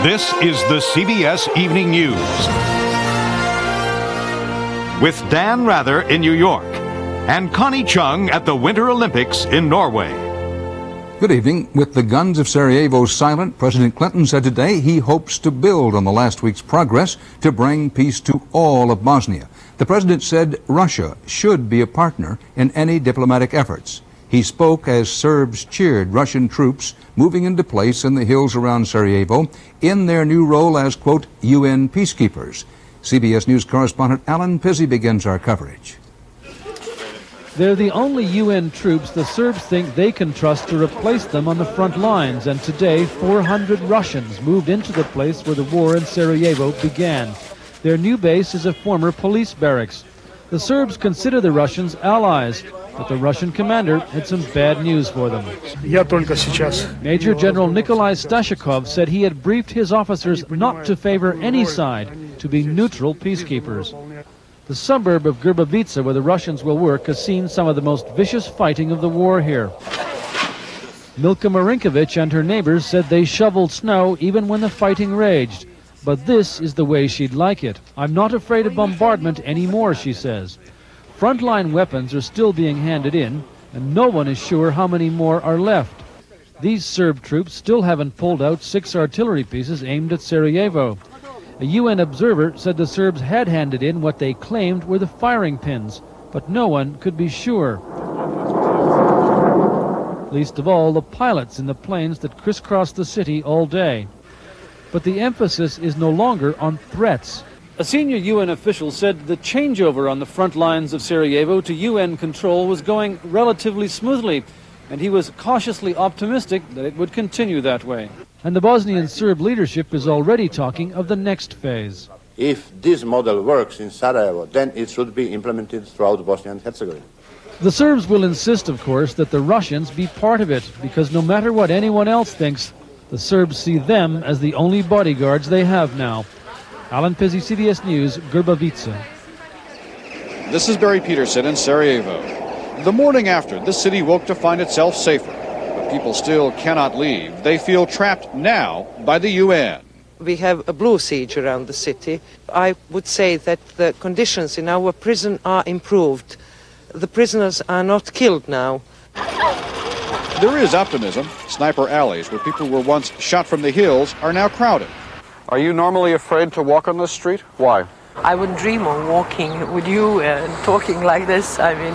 This is the CBS Evening News with Dan Rather in New York and Connie Chung at the Winter Olympics in Norway. Good evening. With the guns of Sarajevo silent, President Clinton said today he hopes to build on the last week's progress to bring peace to all of Bosnia. The president said Russia should be a partner in any diplomatic efforts. He spoke as Serbs cheered Russian troops moving into place in the hills around Sarajevo in their new role as, quote, UN peacekeepers. CBS News correspondent Alan Pizzi begins our coverage. They're the only UN troops the Serbs think they can trust to replace them on the front lines, and today 400 Russians moved into the place where the war in Sarajevo began. Their new base is a former police barracks. The Serbs consider the Russians allies, but the Russian commander had some bad news for them. Major General Nikolai Stashikov said he had briefed his officers not to favor any side, to be neutral peacekeepers. The suburb of Grbavica, where the Russians will work, has seen some of the most vicious fighting of the war here. Milka Marinkovic and her neighbors said they shoveled snow even when the fighting raged. But this is the way she'd like it. I'm not afraid of bombardment anymore, she says. Frontline weapons are still being handed in, and no one is sure how many more are left. These Serb troops still haven't pulled out 6 artillery pieces aimed at Sarajevo. A UN observer said the Serbs had handed in what they claimed were the firing pins, but no one could be sure. Least of all, the pilots in the planes that crisscrossed the city all day. But the emphasis is no longer on threats. A senior UN official said the changeover on the front lines of Sarajevo to UN control was going relatively smoothly, and he was cautiously optimistic that it would continue that way. And the Bosnian Serb leadership is already talking of the next phase. If this model works in Sarajevo, then it should be implemented throughout Bosnia and Herzegovina. The Serbs will insist, of course, that the Russians be part of it, because no matter what anyone else thinks, the Serbs see them as the only bodyguards they have now. Alan Pizzi, CBS News, Grbavica. This is Barry Peterson in Sarajevo. The morning after, the city woke to find itself safer. But people still cannot leave. They feel trapped now by the UN. We have a blue siege around the city. I would say that the conditions in our prison are improved. The prisoners are not killed now. There is optimism. Sniper alleys where people were once shot from the hills are now crowded. Are you normally afraid to walk on this street? Why? I would dream of walking with you and talking like this. I mean,